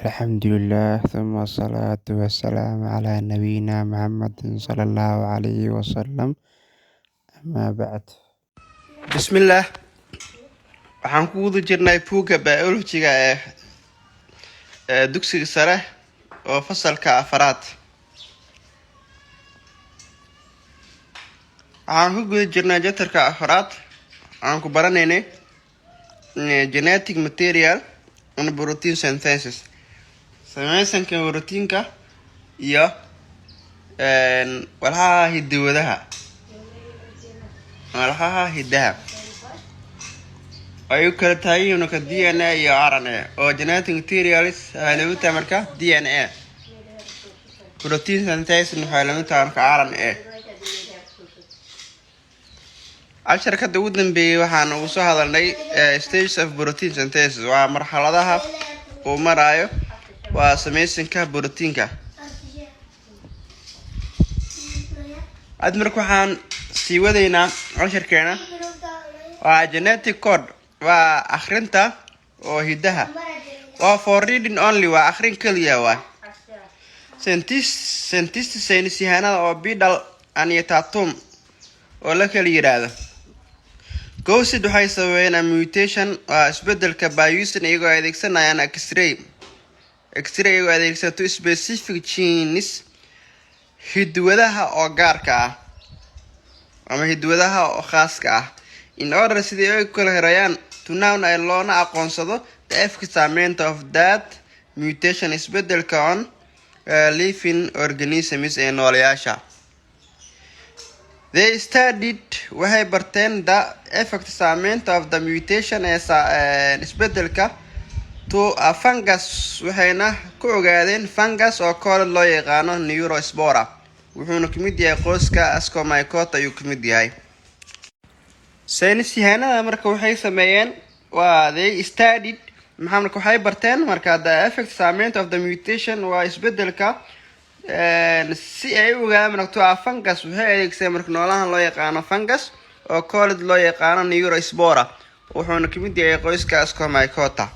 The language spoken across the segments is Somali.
الحمد لله ثم الصلاة والسلام على نبينا محمد صلى الله عليه وسلم أما بعد. بسم الله. waxaan ku wada jirnay buugga biology-ga ee dugsiga sare oo fasalka afraad. waxaan ku guda jirnay chapter-ka afraad. waxaan ku baranaynay genetic material and protein synthesis, samaysanka borotiinka iyo walxaha hiddaha ay u kala tahay unugga DNA iyo RNA. oo genetic materials waxay lagu tahay marka DNA, protein synthesis waxay lagu tahay marka RNA. casharkada ugu dambeeyay waxaan ugu soo hadalnay stages of protein synthesis, waa marxaladaha uu marayo waa samaysanka borotiinka. aad marka waxaan sii wadaynaa casharkeena. waa genetic code, waa akhrinta oo hiddaha, waa for reading only, waa akhrin kaliya. waa scientist saynisyahanada oo Bidal iyo Tatum oo la kala yiraahdo. Gowsid waxay sameeyeen mutation, waa isbedelka by using iyagoo adeegsanayaan X-ray iyagoo adeegsato specific genes, hidwadaha oo gaarka ah ama hidwadaha oo khaaska ah, in order sidii ay kala helayaan tunawn ay loona aqoonsado the effect of that mutation isbedelka on living organisms ee nooleyaasha. They studied, waxay barteen the effect of the mutation ee isbedelka to a fungus, waxayna ku ogaadeen fungus oo kale loo yaqaano Neurospora, wuxuuna ka mid yahay qoyska Ascomycota ayuu ka mid yahay. saynisyahanada marka waxay sameeyeen waa they studied marka waxay barteen marka the effect of the mutation waa isbedelka si ay u ogaadaan marka a fungus. waxay adeegsadeen marka noolahan loo yaqaano fungus oo kale loo yaqaano Neurospora, wuxuuna ka mid yahay qoyska Ascomycota.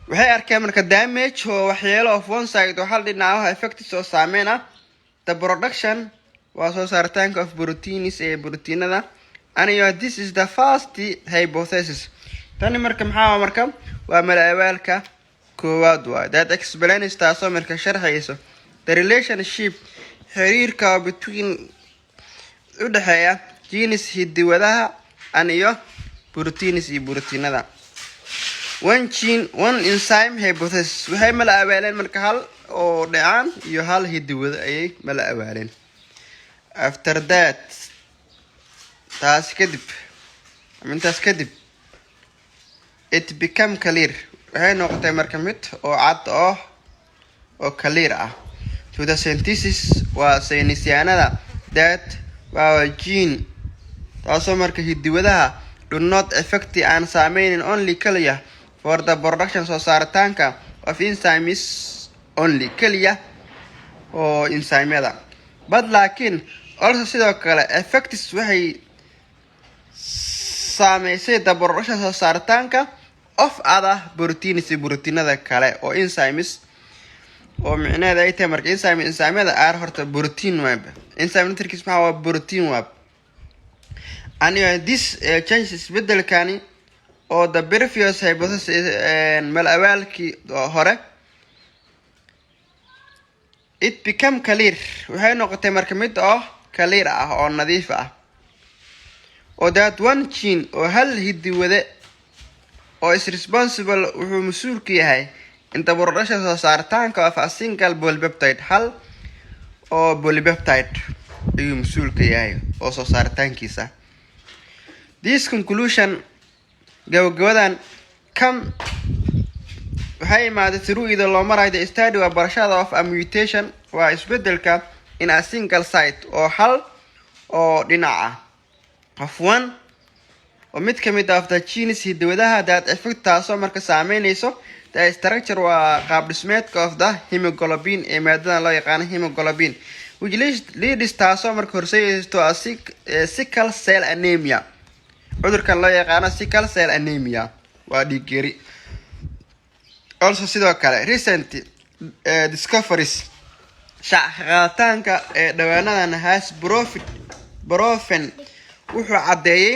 waxay arkeen marka damage oo waxyeelo of one side oo hal dhinac ah effects oo saameyn ah the production waa soo saaritaanka of proteins ee borotiinada. and this is the first hypothesis. tani marka maxaa marka waa malaawaalka koowaad waa that explains, taasoo marka sharxayso the relationship, xiriirka between u dhaxeeya genes hidwadaha iyo proteins iyo borotiinada. one gene one enzyme hypothesis, waxay malaawaaleen marka hal oo dhacaan iyo hal hidwada ayay malaawaaleen. after that, taas kadib it became clear, waxay noqotay marka mid oo cad oo clear ah to the synthesis, waa saynisyahanada that waa gene taasoo marka hidwadaha do not affect aan saameynin only kaliya for the production soo saaritaanka of enzymes only kaliya oo enzymada, but laakiin also sidoo kale effects waxay saameysay the production soo saaritaanka of other proteins, borotiinada kale oo enzymes, oo micnaheeda ay tahay marka enzymada are horta protein web, enzyme matrix maxaa waa protein web. and this change isbedelkani oo the previous hypothesis malaawaalkii hore it became clear, waxay noqotay marka mid oo clear ah oo nadiif ah oo that one gene oo hal hidwade oo is responsible, wuxuu mas'uul ka yahay inta production soo saaritaanka of a single polypeptide, hal oo polypeptide ayuu mas'uul ka yahay oo soo saaritaankiisa. this conclusion gabagabadan waxay imaaday through ida loo marayo the study waa barashada of a mutation, waa isbedelka in a single site oo hal oo dhinac ah of one oo mid ka mid ah of the genes hidwadaha that affect, taasoo marka saameynayso the structure waa qaab dhismeedka of the hemoglobin ee maadadan loo yaqaano hemoglobin, which leads taasoo marka horseedayso a sickle cell anemia. cudurkan loo yaqaano sickle cell anemia waa dhiig yari. also sidoo kale recent discoveries shaqaataanka dhawaanadan has proven wuxuu cadeeyay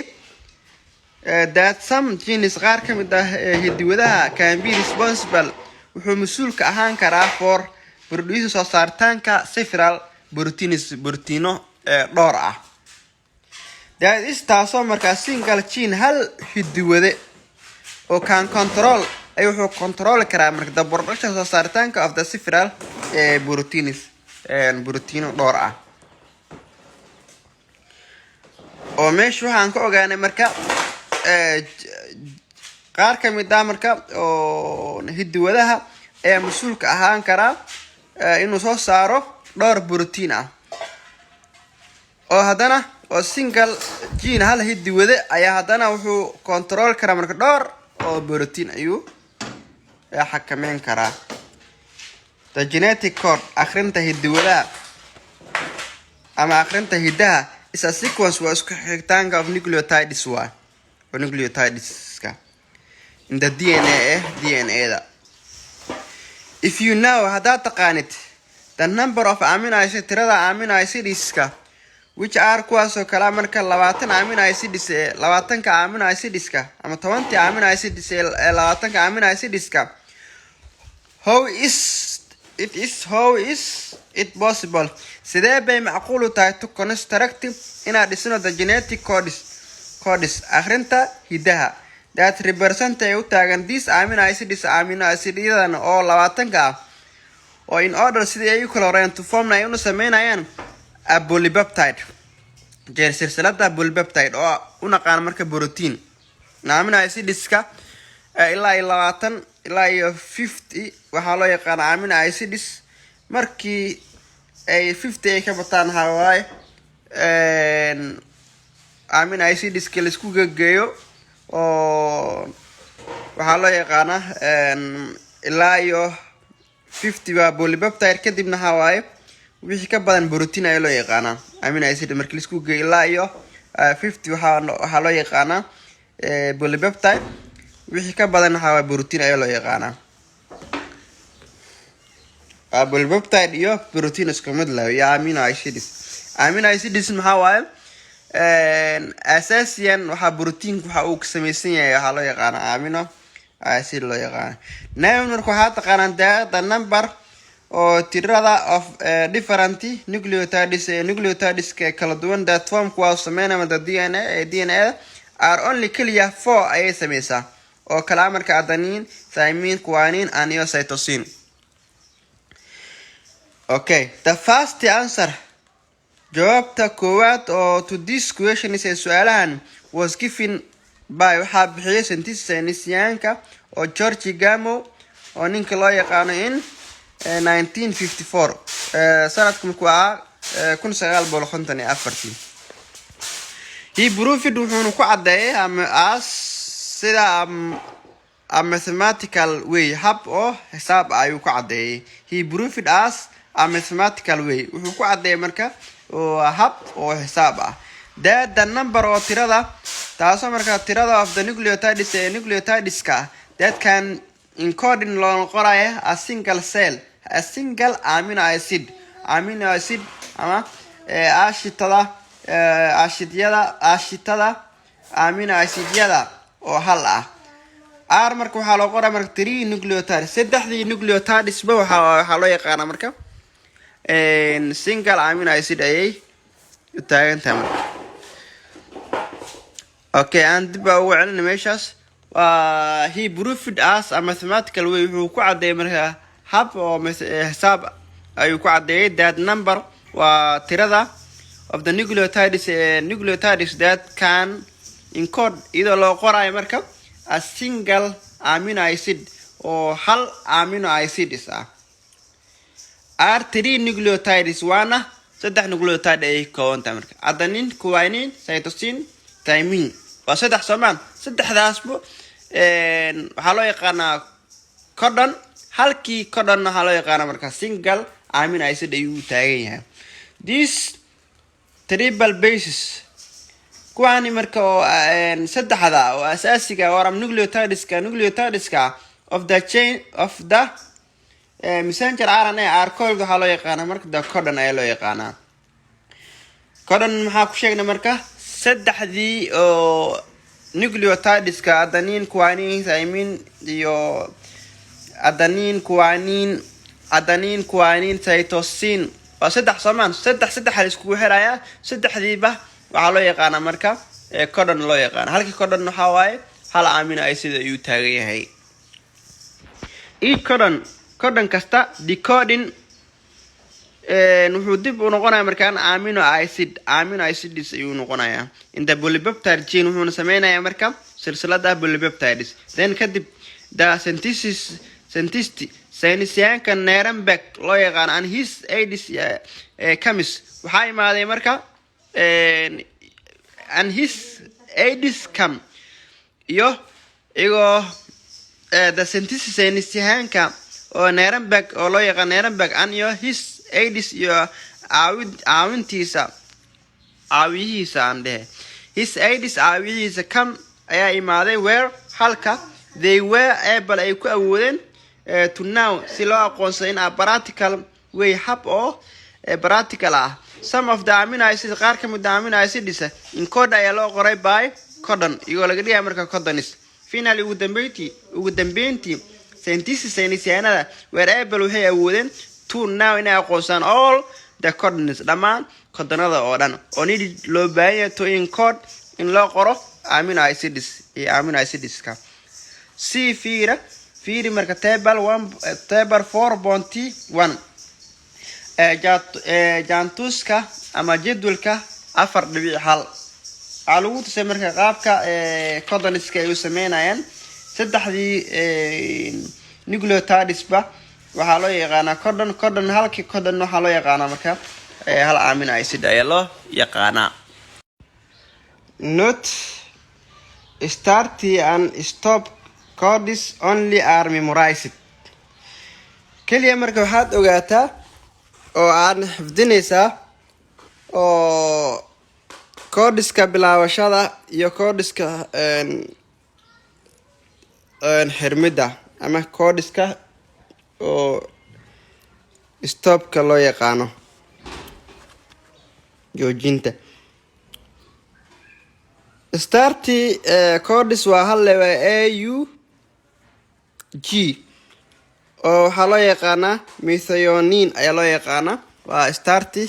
that some genes qaar ka mid ah hiddiwadaha can be responsible wuxuu mas'uul ka ahaan karaa for produce soo saaritaanka several proteino dhowr ah. That is taasoo markaa single gene hal hiddiwade oo can control ay wuxuu control karaa marka the production soo saaritaanka of the several proteino dhowr ah. oo meesha waxaan ka ogaanay marka qaar ka mid ah marka oo hiddiwadaha ee mas'uulka ahaan karaa inuu soo saaro dhowr protein ah oo haddana oo single gene hal hiddiwade ayaa haddana wuxuu control karaa marka dhowr oo protein ayuu xakameyn karaa. The genetic code akhrinta hiddiwadaha ama akhrinta hiddaha is a sequence waa isku xigtaanka of nucleotides waa nucleotideska in the DNA. If you know haddaad taqaanid the number of amino acids tirada amino acidska which are kuwaasoo kala marka 20 amino acids 20ka amino acidska ama 20 amino acids 20ka amino acidska how is it possible sidee bay macquul u tahay to construct inaad dhisno the genetic codes akhrinta hiddaha that represent ay u taagan these amino acids oo 20ka ah oo in order sidii ay u kala horeen to form ay u sameynayaan a polypeptide silsilada polypeptide oo u naqaan marka protein amino acidska ilaa 20 ilaa 50 waxaa loo yaqaan amino acids markii ay 50 ay ka bataan hawaay amino acids la isku geeyo oo waxaa loo yaqaan ilaa 50 waa polypeptide kadibna hawaay wixii ka badan protein ayaa loo yaqaan amino acid markii la isku geeyo ilaa 50 waxaa loo yaqaan polypeptide wixii ka badan hawaay protein ayaa loo yaqaan. Polypeptide iyo protein isku mid leh iyo amino acids maxaa waaye asasiyan waxa protein waxa uu ka samaysan yahay waxa loo yaqaan amino acid loo yaqaan. Marka waxaa taqaanaan the number or tirada of different nucleotides kala duwan that form kuwaas sameynaya the DNA are only clear 4 ayay sameysaa oo kala marka adenine, thymine, guanine and cytosine. Okay, the first answer jawaabta koowaad oo to this question is su'aalahan was given by waxaa bixiyay saynisyahanka oo George Gamow oo ninka loo yaqaano in 1954 sanadka markuu ahaa 1954. He proved wuxuuna ku cadeeyay as sida a mathematical way hab oo xisaab ayuu ku cadeeyay. He proved as a mathematical way wuxuu ku cadeeyay marka oo hab oo xisaab ah that the number oo tirada taasoo marka tirada of the nucleotideska that can encode in loo qoraya a single amino acid ama amino acidyada oo hal ah. R marka waxaa loo qoraa marka 3 nucleotides saddexdii nucleotides ba waxaa loo yaqaan marka single amino acid ayay u taagan tahay. Okay, and dib ugu celin meeshaas he proved as a mathematical way wuxuu ku cadeeyay marka hab oo xisaab ayuu ku cadeeyay that number waa tirada of the nucleotides that can encode iyadoo loo qorayo marka a single amino acid oo hal amino acids ah. R3 nucleotides waana saddex nucleotide ay kooban tahay marka adenine, guanine, cytosine, thymine waa saddex Soomaan saddexdaasba waxaa loo yaqaanaa codon halkii codon waxaa loo yaqaanaa marka single amino acid ayuu taagan yahay. This triple bases kuwaani marka oo saddexda oo asaasiga oo nucleotideska of the chain of the messenger RNA are called waxaa loo yaqaanaa marka the codon ayaa loo yaqaanaa. codon maxaa ku sheegnay marka saddexdii oo nucleotideska adenine guanine thymine iyo adenine guanine cytosine waa saddex soomaan saddex la iskugu xirayaa saddexdiiba waxaa loo yaqaanaa marka codon loo yaqaana. halkii codon waxaa waaye hal amino acid ayuu taagan yahay. each codon kasta decoding wuxuu dib u noqonayaa markaan amino acids ayuu noqonayaa. in the polypeptide chain wuxuuna sameynayaa marka silsilada polypeptides. then kadib the synthesist saynisyaanka Nirenberg loo yaqaan and his aides chemist waxaa imaaday marka and his aides come iyo igoo the synthesis saynisyaanka oo Nirenberg oo loo yaqaan Nirenberg and iyo his aides iyo caawiyihiisa ande his aides caawiyihiisa come ayaa imaaday where halka they were able ay ku awoodeen to now si loo aqoonsado in a practical way hab oo practical ah some of the amino acids qaar ka mid ah amino acids in code ayaa loo qoray by codon iyagoo laga dhigaa marka codonis. finally ugu dambeyntii scientists saynisyaanada were able waxay awoodeen to now inay aqoonsaan all the codons dhammaan codonada oo dhan oo needed loo baahan yahay to encode in loo qoro amino acids iyo amino acidska. see fiiri marka table 4.1 jaantuska ama jadwalka 4.1 waxaa lagu tusay marka qaabka codoniska ay u sameynayaan saddexdii nucleotidesba waxaa loo yaqaanaa codon halkii codon waxaa loo yaqaanaa marka hal amino acid ayaa loo yaqaanaa. note start and stop codes only are memorized. kaliya marka waxaad ogaataa oo aad xifdinaysaa oo codeska bilaabashada iyo codeska xirmida ama codeska oo stopka loo yaqaano joojinta. starti codes waa hal level AUG oo waxaa loo yaqaanaa methionine ayaa loo yaqaanaa waa starti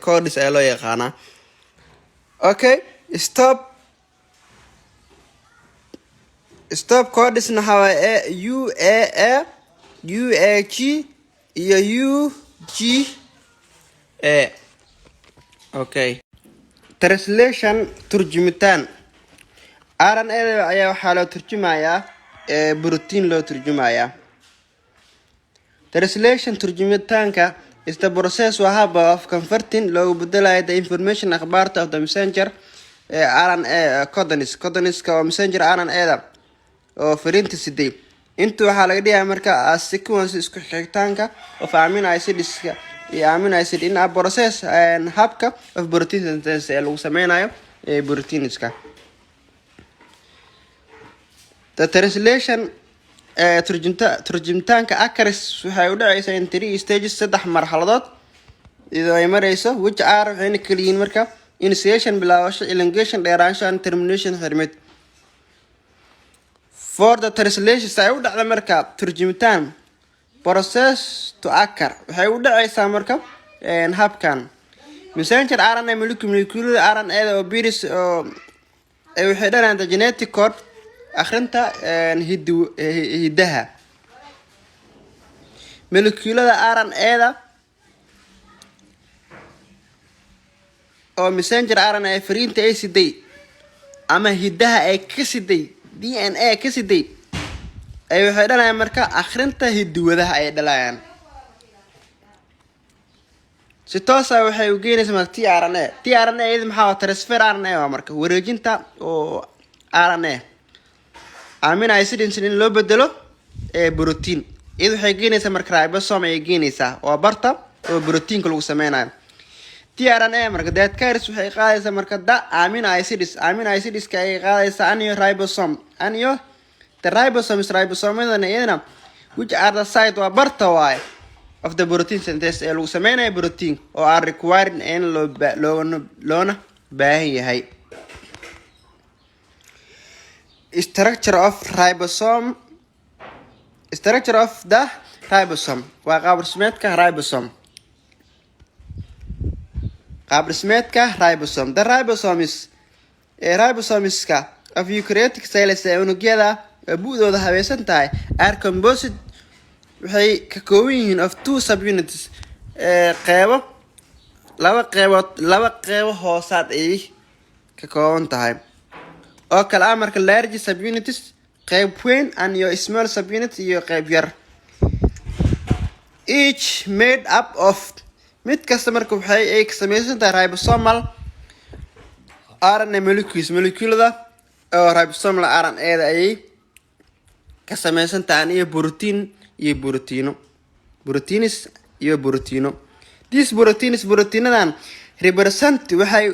codes ayaa loo yaqaanaa. okay stop codes waxaa UAA UAG iyo UGA. okay translation turjumitaan RNA ayaa waxaa loo turjumayaa protein loo turjumayaa. translation turjumitaanka is the process waa hab of converting loogu bedelayo the information akhbaarta of the messenger RNA codoniska oo messenger RNA oo fariinta siday inta waxaa laga dhigaa marka sequence isku xigtaanka of amino acids iyo amino acid in a process habka of protein synthesis ee lagu sameynayo proteinska. the translation turjumtaanka occurs waxay u dhacaysaa in 3 stages 3 marxaladood iyadoo ay marayso which are waxayna kala yihiin marka initiation bilaabasho elongation dheeraansho and termination xirmid. for the translation ay u dhacda marka turjumitaan process to occur waxay u dhacaysaa marka habkan messenger RNA molecule RNA oo virus oo ay waxay dhanaan the genetic code akhrinta hidaha molecular RNA oo messenger RNA fariinta ay siday ama hidaha ay ka siday DNA ka siday ay waxay dhalayaan marka akhrinta hidwadaha ay dhalayaan si toos ah waxay u geynaysaa marka tRNA iyada maxaa transfer RNA waa marka wareejinta oo RNA amino acid in loo bedelo protein iyada waxay geynaysaa marka ribosome ay geynaysaa oo barta oo proteinka lagu sameynayo. tRNA marka that carries waxay qaadaysaa marka amino acids ka ay qaadaysaa aniyo ribosome aniyo The ribosomes iyadana which are the site waa barta waay of the protein synthesis ee lagu sameynayo protein oo are required in loona baahan yahay. Structure of the ribosome waa qaab dhismeedka ribosome. The ribosomeska of eukaryotic cells ee unugyada buudooda habaysan tahay are composed waxay ka kooban yihiin of two subunits laba qeybo hoosaad ay ka kooban tahay oo kala ah marka large subunits qeyb weyn and your small subunit iyo qeyb yar, each made up of mid kasta marka waxay ay ka samaysan tahay ribosomal RNA moleculada oo ribosomal RNA-da ayay ka samaysan tahay iyo proteins iyo borotiino. These proteinadan represent waxay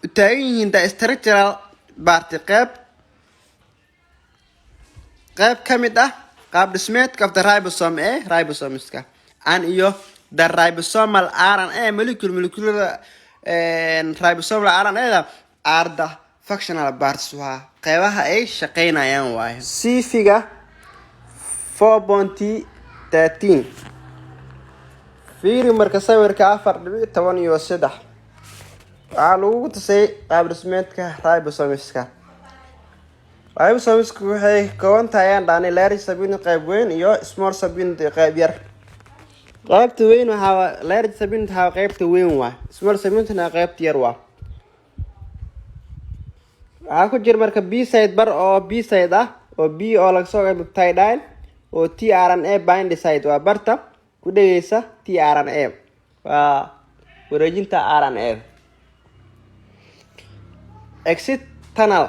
u taagan yihiin the structural part qeyb ka mid ah qaab dhismeedka of the ribosome ee ribosomeska and iyo the ribosomal RNA moleculada ribosomal RNA-da are the functional parts waa qeybaha ay shaqeynayaan waay. See figure 4.13 fiiri marka sawirka 4.13 waxaa lagu tusay qaab dhismeedka ribosomeska. Ribosomeska waxay kooban tahay dhaani large subunit qeyb weyn iyo small subunit qeyb yar. qaybta weyn waxaa large subunit waxaa qaybta weyn waa, small subunitna qaybta yar waa. waxaa ku jira marka B side bar oo B side ah oo B oo laga soo qeyb peptidine oo tRNA bind site waa barta ku dhageysa tRNA waa wareejinta RNA. Exit tunnel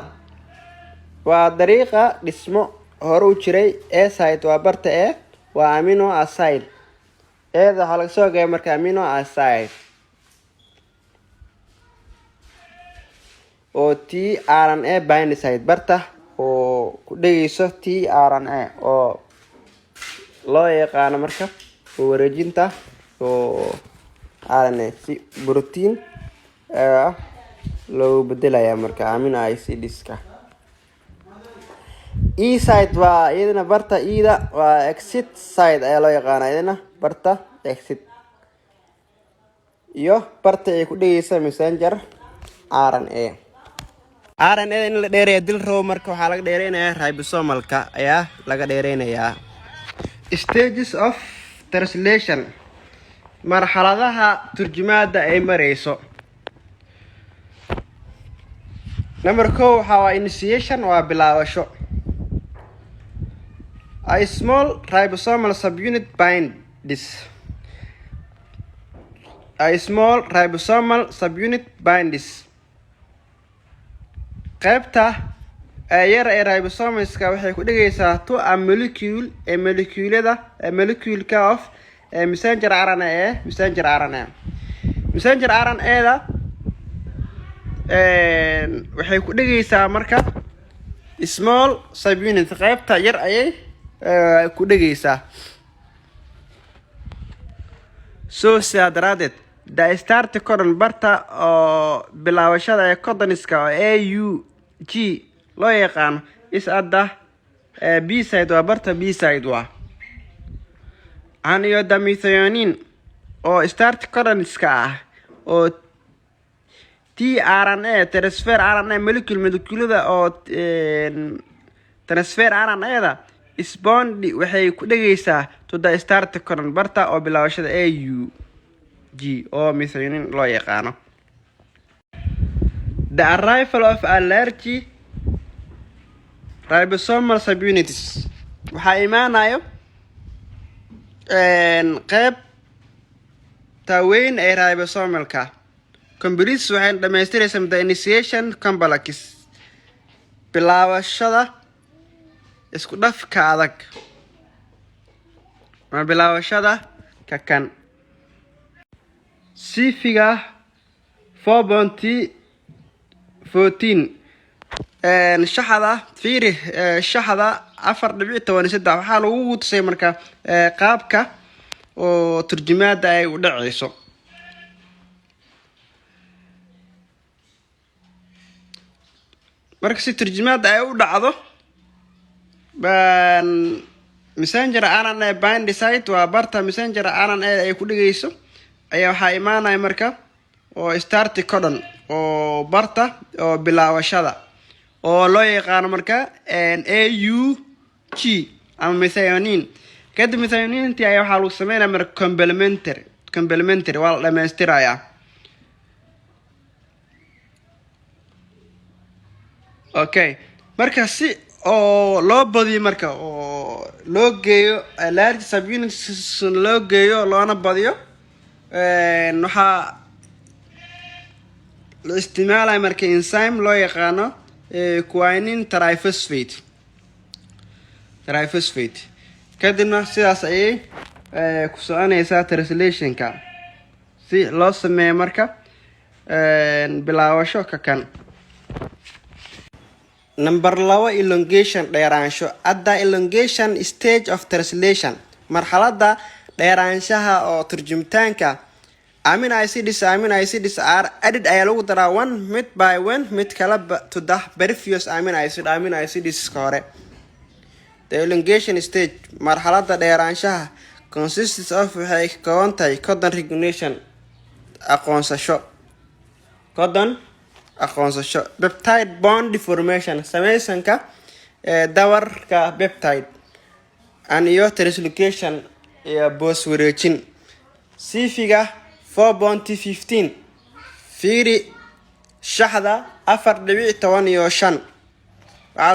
waa dariiqa dhismo hore u jiray ee site waa barta ee waa amino acid eeda waxaa laga soo qeyb marka amino acid oo tRNA bind site barta oo ku dhageyso tRNA oo loo yaqaano marka wareejinta oo RNA si protein loo bedelaya marka amino acids-ka. E site waa iyadana barta ida waa exit site ayaa loo yaqaana iyadana barta exit iyo barta ay ku dhageysa messenger RNA. RNA in la dheereeyo dil rabo marka waxaa laga dheereynayaa ribosomalka ayaa laga dheereynayaa. Stages of translation marxaladaha turjumaada ay mareyso. Number 1 waxaa waa initiation waa bilaabasho. A small ribosomal subunit binds. qaybta yar ee ribosomeska waxay ku dhageysaa to a molecule of messenger RNA. Messenger RNA-da waxay ku dhageysaa marka small subunit qaybta yar ayay ku dhageysaa. So sidaa daraadeed the start codon barta oo bilaabashada ee codoniska oo AUG loo yaqaano is at the B side waa barta B side waa. Iyo the methionine oo start codoniska ah oo tRNA transfer RNA moleculada oo transfer RNA-da isbond waxay ku dhageysaa to the start codon barta oo bilaabashada AUG oo methionine loo yaqaano. The arrival of a large ribosomal subunits waxaa imaanayo qeyb weyn ee ribosomalka. Completes waxay dhamaystiraysaa the initiation complex bilaabashada isku dhafka adag ma bilaabashada ka kan. Sifiga 4.14 shaxda fiiri shaxda 4.13 waxaa lagu tusay marka qaabka oo turjumaada ay u dhacayso. marka si turjumaada ay u dhacdo baan messenger RNA bind site waa barta messenger RNA ay ku dhigayso ayaa waxaa imaanaya marka oo start codon oo barta oo bilaawashada oo loo yaqaan marka AUG ama methionine. kadib methionine ayaa waxaa lagu sameeyaa marka complementary waa la dhameystirayaa. okay marka si oo loo badiyo marka oo loo geeyo large subunits loo geeyo loona badiyo waxaa loo isticmaalaya marka enzyme loo yaqaano quinine triphosphate. kadibna sidaas ayay ku soconaysaa translationka si loo sameeyo marka bilaawasho ka kan. Number 2 elongation dheeraansho. At the elongation stage of translation, marxaladda dheeraanshaha oo turjumtaanka amino acids are added ayaa lagu daraa one by one mid kala to the previous amino acids ka hore. The elongation stage marxaladda dheeraanshaha consists of waxay ka kooban tahay codon recognition aqoonsasho peptide bond deformation samaysanka dawarka peptide iyo translocation iyo boos wareejin. siifiga 4.15 fiiri shaxda 4.15 waxaa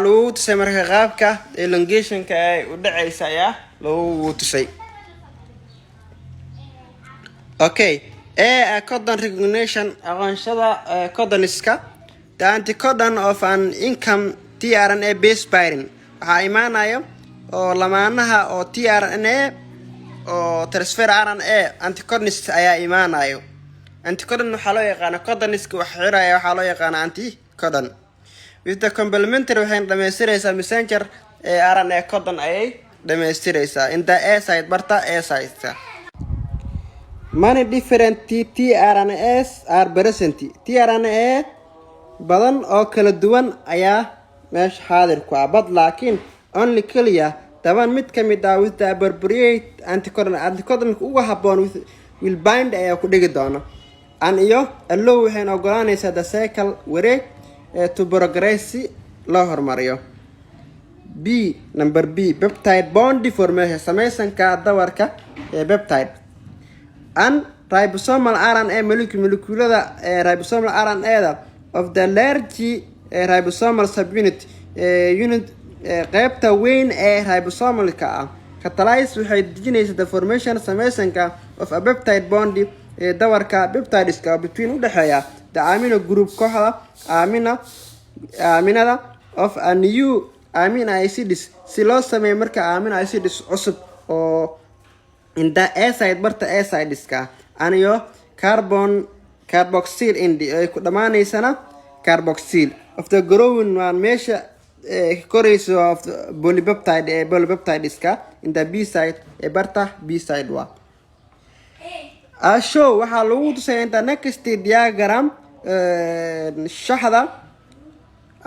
lagu tusay marka qaabka elongationka ay u dhacaysa ayaa lagu tusay. okay codon recognition aqoonshada codoniska. The anticodon of an income tRNA base pairing waxaa imaanayo oo lamaanaha oo tRNA oo transfer RNA anticodons ayaa imaanayo. anticodon waxaa loo yaqaan codoniska wax xiraya waxaa loo yaqaan anticodon. with the complementary waxay dhameystiraysaa messenger RNA codon ayay dhameystiraysaa in the A site barta A site. Many different tRNAs are present. tRNA badan oo kala duwan ayaa meesha xaadir ku ah bad laakiin only kaliya taban mid ka mid ah with the appropriate anticodon ugu habboon will bind ayaa ku dhigi doona an iyo allow waxay ogolaanaysaa the cycle wareeg to progress loo hormariyo. Number B peptide bond deformation samaysanka dawarka peptide and ribosomal RNA molecular ribosomal RNA of the large ribosomal subunit unit qaybta weyn ee ribosomalka ah catalyze waxay dejinaysaa the formation samaysanka of a peptide bond dawarka peptideska between u dhaxeeya the amino group kooxda aminada of a new amino acids si loo sameeyo marka amino acids cusub oo in the A side barta A sideska aniyo carboxyl indi ay ku dhamaanaysana carboxyl of the growing one meesha korayso of polypeptideska in the B side barta B side wa show waxaa lagu tusay inta next diagram shaxda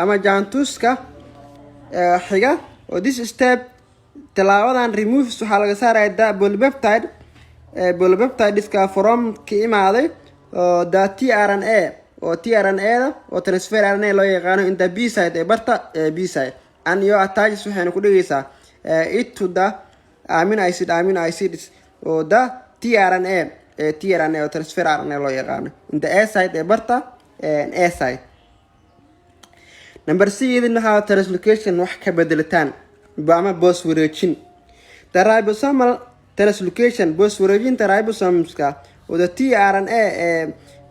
ama jaantuska xiga oo this step talaabadan removes waxaa laga saaraya polypeptideska from ka imaaday the tRNA oo tRNA oo transfer RNA loo yaqaano in the B side barta B side and your attaches waxayna ku dhigaysaa it to the amino acids oo the tRNA oo transfer RNA loo yaqaano in the A side barta A side. Number C idin waxa translocation wax ka bedelitaan ama boos wareejin. The ribosomal translocation boos wareejinta ribosomska oo the tRNA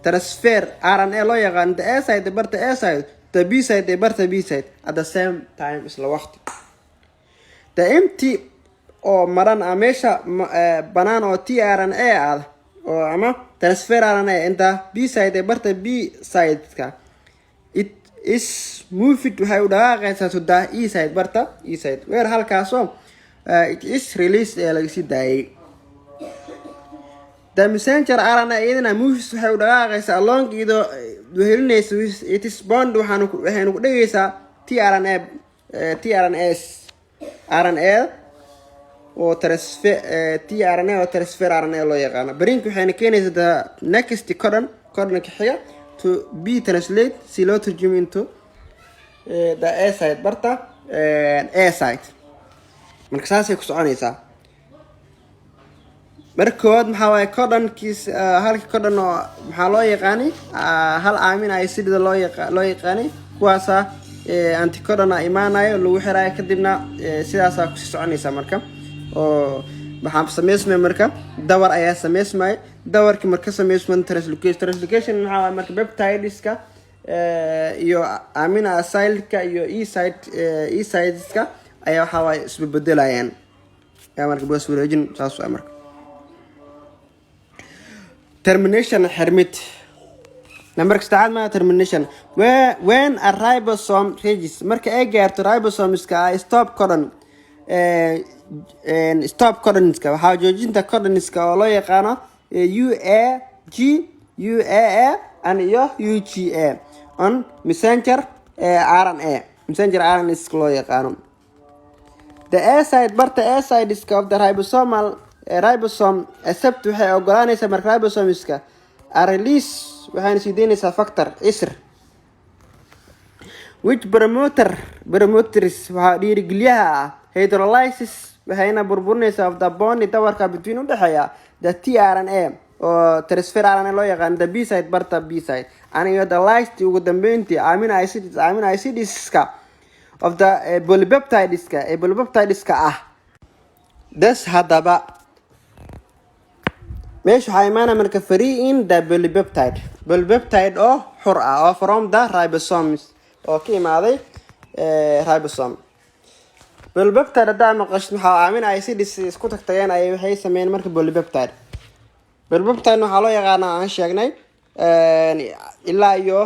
transfer RNA loo yaqaan the A side barta A side the B side barta B side at the same time isla waqti. The empty oo maran meesha banaan oo tRNA ah oo ama transfer RNA inta B side barta B side ka is moved waxay u dhaqaaqaysaa to the e side barta e side where halkaasoo it is released ee laga sii daayay. The messenger RNA iyadana moves waxay u dhaqaaqaysaa along iyadoo wehelinaysa it is bound waxaynu ku dhigaysaa tRNAs RNA oo transfer tRNA oo transfer RNA loo yaqaan. Brink waxayna keenaysaa the next codon ka xiga to be translate si loo turjumo into the A side barta A side. marka saasay ku soconaysaa. markood maxaa waaye codonkiis halka codon oo maxaa loo yaqaanay hal amino acid loo yaqaanay kuwaasa anticodon imaanayo lagu xirayo kadibna sidaas ku soconaysaa marka oo waxaan sameysmay marka dawar ayaa sameysmay dawarkii marka sameysman translocation maxaa waaye marka peptideska iyo amino acidka iyo e sideska ayaa waxa waaye isbedelayaan yaa marka boos wareejin saas ah marka termination hermit number 6 ma termination when a ribosome reaches marka ay gaarto ribosomeska stop codon stop codonska waxa joojinta codonska oo loo yaqaan UAA and UGA on messenger RNA is loo yaqaan. The A side barta A side of the ribosome accept waxay ogolaanaysaa marka ribosomeska release waxayna sii deynaysaa factor isr which promoters waxa dhiirigeliyaha hydrolysis waxayna burburinaysaa of the bond dawarka between u dhaxeeya the tRNA oo transfer RNA loo yaqaan the B side barta B side and the last ugu dambeyntii amino acidska of the polypeptideska das hadaba meesha waxaa imaana marka free in the polypeptide oo xur ah oo from the ribosomes oo ka imaaday ribosome. Polypeptide hadaa maqasho waxaa amino acids isku tagtageen ay waxay sameeyeen marka polypeptide waxaa loo yaqaanaa aan sheegnay ilaa iyo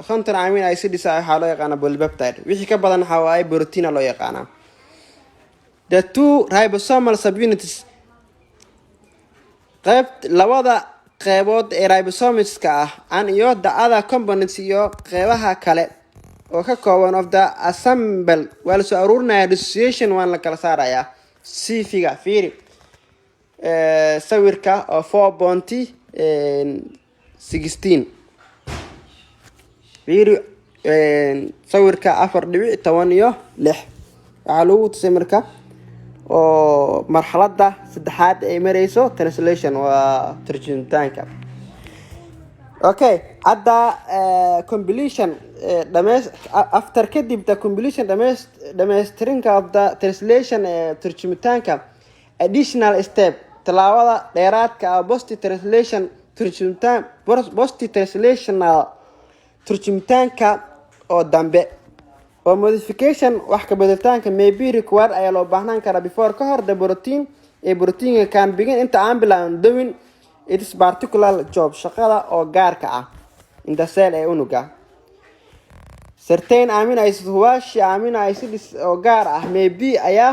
50 amino acids waxaa loo yaqaanaa polypeptide wixii ka badan waxa waaye protein loo yaqaanaa. The two ribosomal subunits labada qeybood ee ribosomeska an iyo the other components iyo qeybaha kale oo ka kooban of the assemble waa la soo aruurinaya dissociation waan la kala saarayaa figa fiiri sawirka oo 4.16 fiiri sawirka 4.16 waxaa lagu tusay marka oo marxaladda saddexaad ay marayso translation waa tarjumitaanka. Okay hadda completion after kadib the completion dhameystirinka of the translation tarjumitaanka additional step talaabada dheeraadka post translational tarjumitaanka oo dambe or modification wax ka bedeltaanka may be required ayaa loo baahnaan karaa before ka hor the protein can begin inta aan bilaabin doing its particular job shaqada oo gaarka ah in the cell ee unuga. Certain amino acids oo gaar ah may be ayaa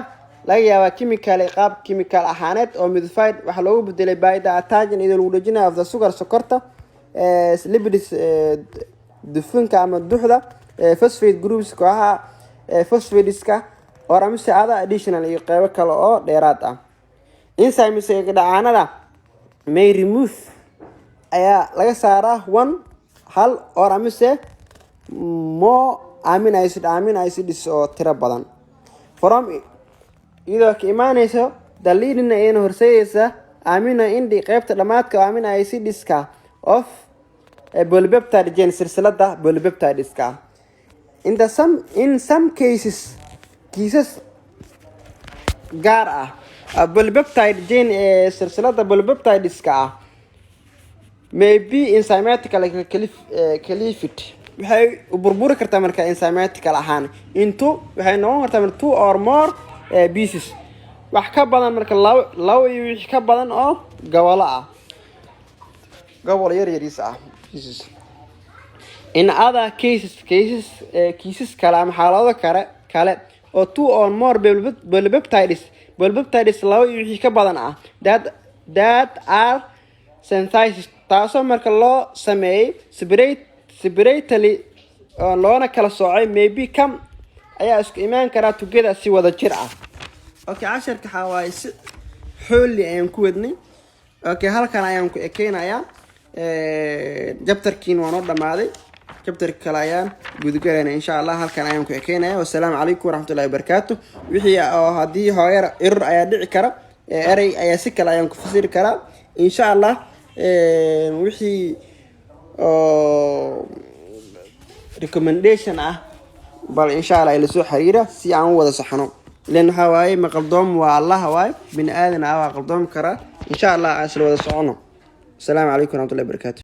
laga yaabaa qaab chemical ahaaneed oo modified waxa loogu bedelay by the attachment iyadoo lagu dhajinayo of the sokorta lipids dufanka ama duxda phosphate groups kooxaha phosphateska oo amse ada additional iyo qaybo kale oo dheeraad ah. Enzymes ee dhacaanada may remove ayaa laga saaraa hal oo amse more amino acids oo tiro badan from iyadoo ka imaanayso daliilina in horseedaysa amino indi qaybta dhamaadka amino acidska of polypeptide gene silsilada polypeptideska. In some cases gaar ah polypeptide gene ee silsilada polypeptideska may be enzymatically cleaved waxay u burburi kartaa marka enzymatically ahaan waxay noqon kartaa marka 2 or more pieces wax ka badan marka labo iyo wixii ka badan oo gobol yar pieces. in other cases kale ama xaalado kale oo 2 or more polypeptides laba iyo wixii ka badan ah that are synthesized taasoo marka loo sameeyay separately loona kala soocay maybe come ayaa isku imaan kara together si wada jir ah. Okay, casharka xawaay si xooli ayaan ku wadnay. Okay, halkan ayaan ku ekeenayaa chapterkiin waan oo dhamaaday. chapter kale ayaan gudgalayna insha Allah. Halkan ayaan ku ekeenayaa. Wassalaamu calaykum waraxmatullaahi wabarakaatuh. Wixii oo hadii hooyar error ayaa dhici kara eray ayaa si kale ayaan ku fasiri karaa insha Allah. wixii recommendation ah bal insha Allah ila soo xiriira si aan wada saxno لأن هواي مقدم والله هواي من آذن أو قدم كرا إن شاء الله أسلو هذا السلام عليكم ورحمة الله وبركاته.